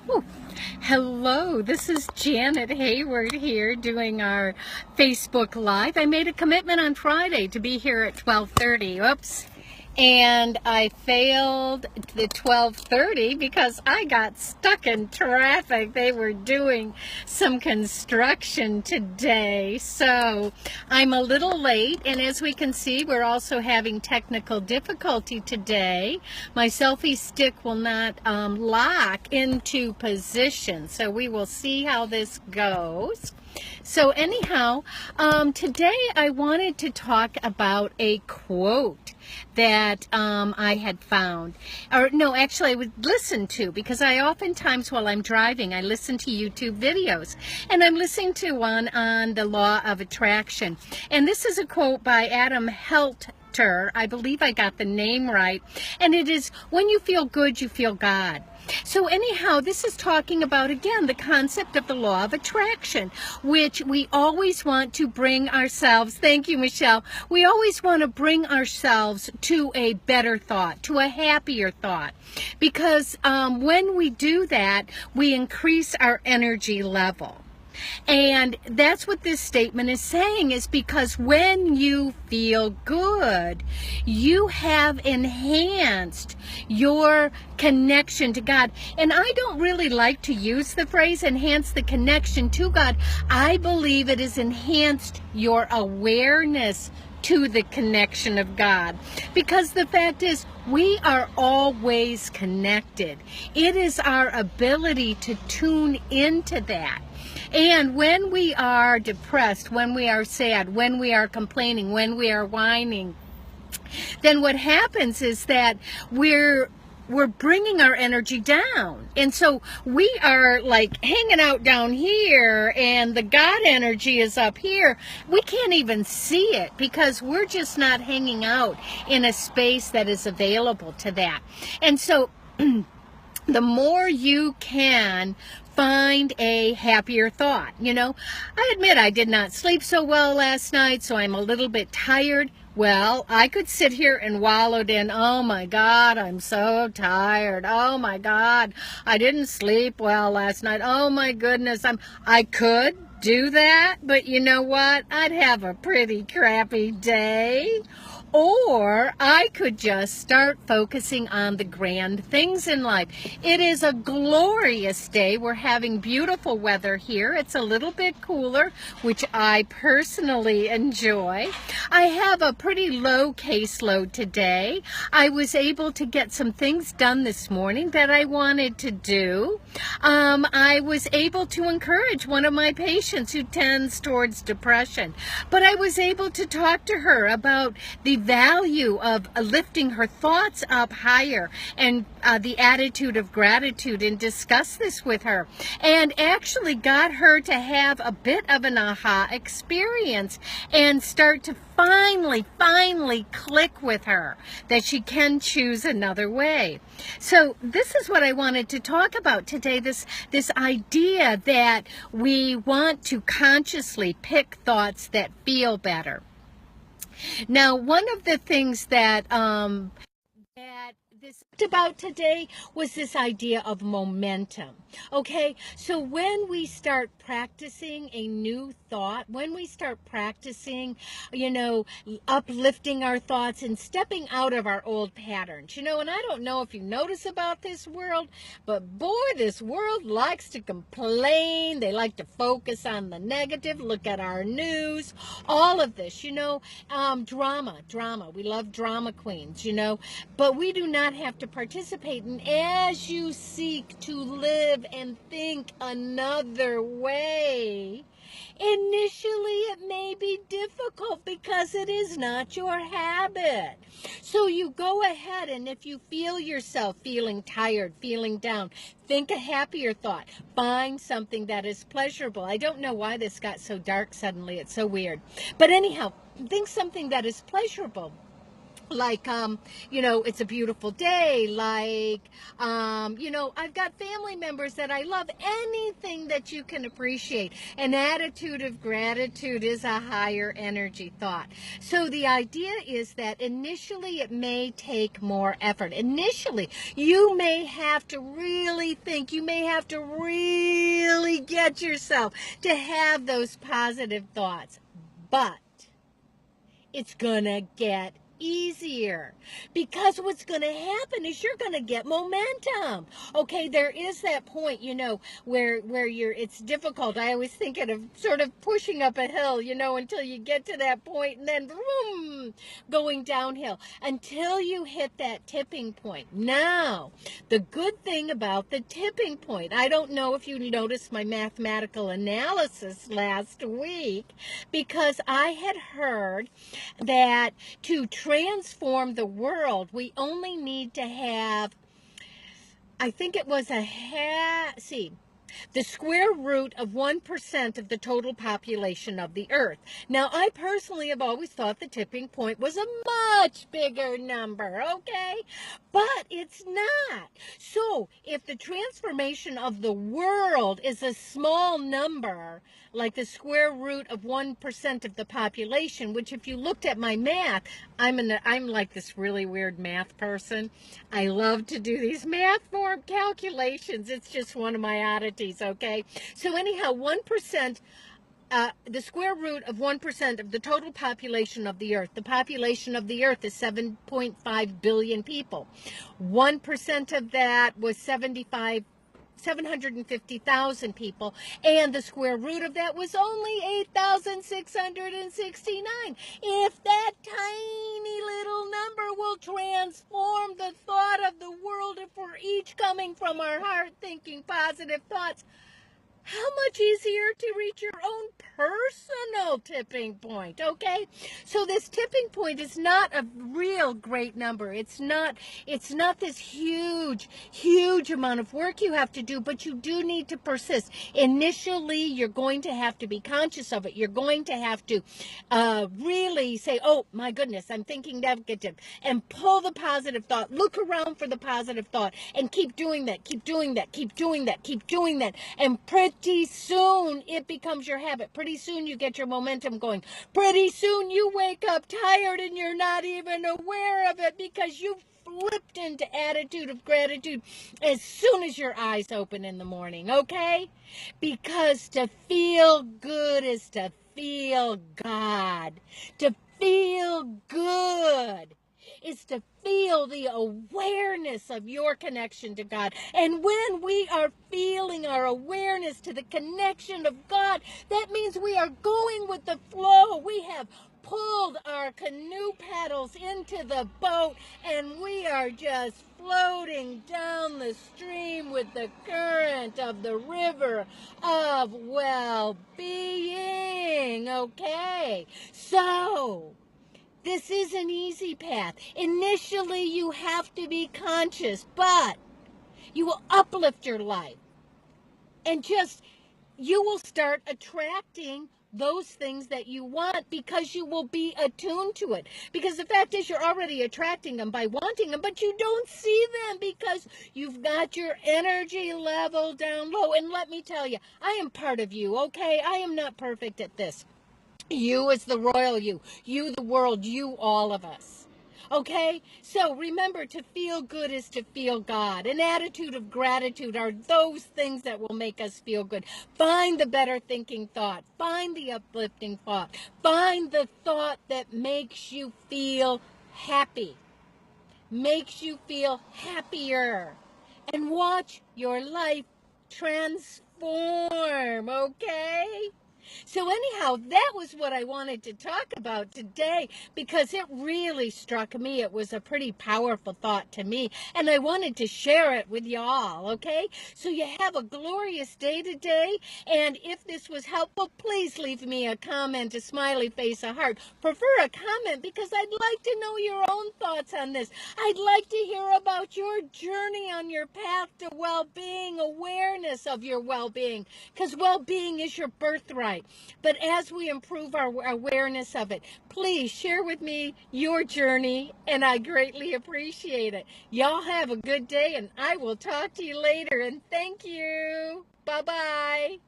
Oh, hello, this is Janet Hayward here doing our Facebook Live. I made a commitment on Friday to be here at 12:30. Oops. And I failed the 12:30 because I got stuck in traffic. They were doing some construction today. So I'm a little late. And as we can see, we're also having technical difficulty today. My selfie stick will not lock into position. So we will see how this goes. So anyhow, today I wanted to talk about a quote that I had found. Or no, actually I would listen to, because I oftentimes while I'm driving, I listen to YouTube videos. And I'm listening to one on the law of attraction. And this is a quote by Adam Helter. I believe I got the name right. And it is, when you feel good, you feel God. So anyhow, this is talking about, again, the concept of the law of attraction, which we always want to bring ourselves, thank you, Michelle, we always want to bring ourselves to a better thought, to a happier thought, because when we do that, we increase our energy level. And that's what this statement is saying, is because when you feel good, you have enhanced your connection to God. And I don't really like to use the phrase enhance the connection to God. I believe it has enhanced your awareness to the connection of God. Because the fact is, we are always connected. It is our ability to tune into that. And when we are depressed, when we are sad, when we are complaining, when we are whining, then what happens is that we're bringing our energy down. And so we are like hanging out down here and the God energy is up here. We can't even see it because we're just not hanging out in a space that is available to that. And so the more you can find a happier thought. You know, I admit I did not sleep so well last night, so I'm a little bit tired. Well, I could sit here and wallow in, oh my God, I'm so tired. Oh my God, I didn't sleep well last night. Oh my goodness, I could do that, but you know what? I'd have a pretty crappy day. Or I could just start focusing on the grand things in life. It is a glorious day. We're having beautiful weather here. It's a little bit cooler, which I personally enjoy. I have a pretty low caseload today. I was able to get some things done this morning that I wanted to do. I was able to encourage one of my patients who tends towards depression. But I was able to talk to her about the value of lifting her thoughts up higher and the attitude of gratitude, and discuss this with her, and actually got her to have a bit of an aha experience and start to finally click with her that she can choose another way. So this is what I wanted to talk about today, this idea that we want to consciously pick thoughts that feel better. Now, one of the things that this about today was this idea of momentum. Okay, so when we start practicing a new thought, when we start practicing, uplifting our thoughts and stepping out of our old patterns, and I don't know if you notice about this world, but boy, this world likes to complain. They like to focus on the negative. Look at our news, all of this, drama. We love drama queens, but we do not have to participate. And as you seek to live and think another way, initially it may be difficult because it is not your habit. So you go ahead, and if you feel yourself feeling tired, feeling down, think a happier thought. Find something that is pleasurable. I don't know why this got so dark suddenly. It's so weird. But anyhow, think something that is pleasurable. like, it's a beautiful day, like, I've got family members that I love. Anything that you can appreciate. An attitude of gratitude is a higher energy thought. So the idea is that initially it may take more effort. Initially, you may have to really think, you may have to really get yourself to have those positive thoughts, but it's gonna get easier, because what's going to happen is you're going to get momentum. Okay, there is that point, where it's difficult. I always think of sort of pushing up a hill, until you get to that point, and then boom, going downhill until you hit that tipping point. Now, the good thing about the tipping point, I don't know if you noticed my mathematical analysis last week, because I had heard that to transform the world, we only need to have, I think it was the square root of 1% of the total population of the earth. Now, I personally have always thought the tipping point was a much bigger number, okay? But it's not. So, if the transformation of the world is a small number, like the square root of 1% of the population, which if you looked at my math, I'm like this really weird math person. I love to do these math form calculations. It's just one of my oddities, okay? So anyhow, 1%, the square root of 1% of the total population of the earth. The population of the earth is 7.5 billion people. 1% of that was 750,000 people, and the square root of that was only 8,669. If that tiny little number will transform the thought of the world, if we're each coming from our heart thinking positive thoughts, how much easier to reach your own personal tipping point, okay? So this tipping point is not a real great number. It's not this huge amount of work you have to do, but you do need to persist. Initially, you're going to have to be conscious of it. You're going to have to really say, oh, my goodness, I'm thinking negative, and pull the positive thought. Look around for the positive thought, and keep doing that, keep doing that, keep doing that, keep doing that, and pretty soon it becomes your habit. Pretty soon you get your momentum going. Pretty soon you wake up tired and you're not even aware of it, because you flipped into attitude of gratitude as soon as your eyes open in the morning, okay? Because to feel good is to feel God. To feel good is to feel the awareness of your connection to God. And when we are feeling our awareness to the connection of God, that means we are going with the flow. We have pulled our canoe paddles into the boat, and we are just floating down the stream with the current of the river of well-being, okay? So, this is an easy path. Initially, you have to be conscious, but you will uplift your life. And you will start attracting those things that you want, because you will be attuned to it. Because the fact is, you're already attracting them by wanting them, but you don't see them because you've got your energy level down low. And let me tell you, I am part of you, okay? I am not perfect at this. You is the royal you the world, you, all of us. Okay? So remember, to feel good is to feel God. An attitude of gratitude are those things that will make us feel good. Find the better thinking thought. Find the uplifting thought. Find the thought that makes you feel happy. Makes you feel happier. And watch your life transform, okay? So anyhow, that was what I wanted to talk about today, because it really struck me. It was a pretty powerful thought to me, and I wanted to share it with y'all, okay? So you have a glorious day today, and if this was helpful, please leave me a comment, a smiley face, a heart. Prefer a comment, because I'd like to know your own thoughts on this. I'd like to hear about your journey on your path to well-being, awareness of your well-being, because well-being is your birthright. right. But as we improve our awareness of it, please share with me your journey, and I greatly appreciate it. Y'all have a good day, and I will talk to you later, and thank you. Bye-bye.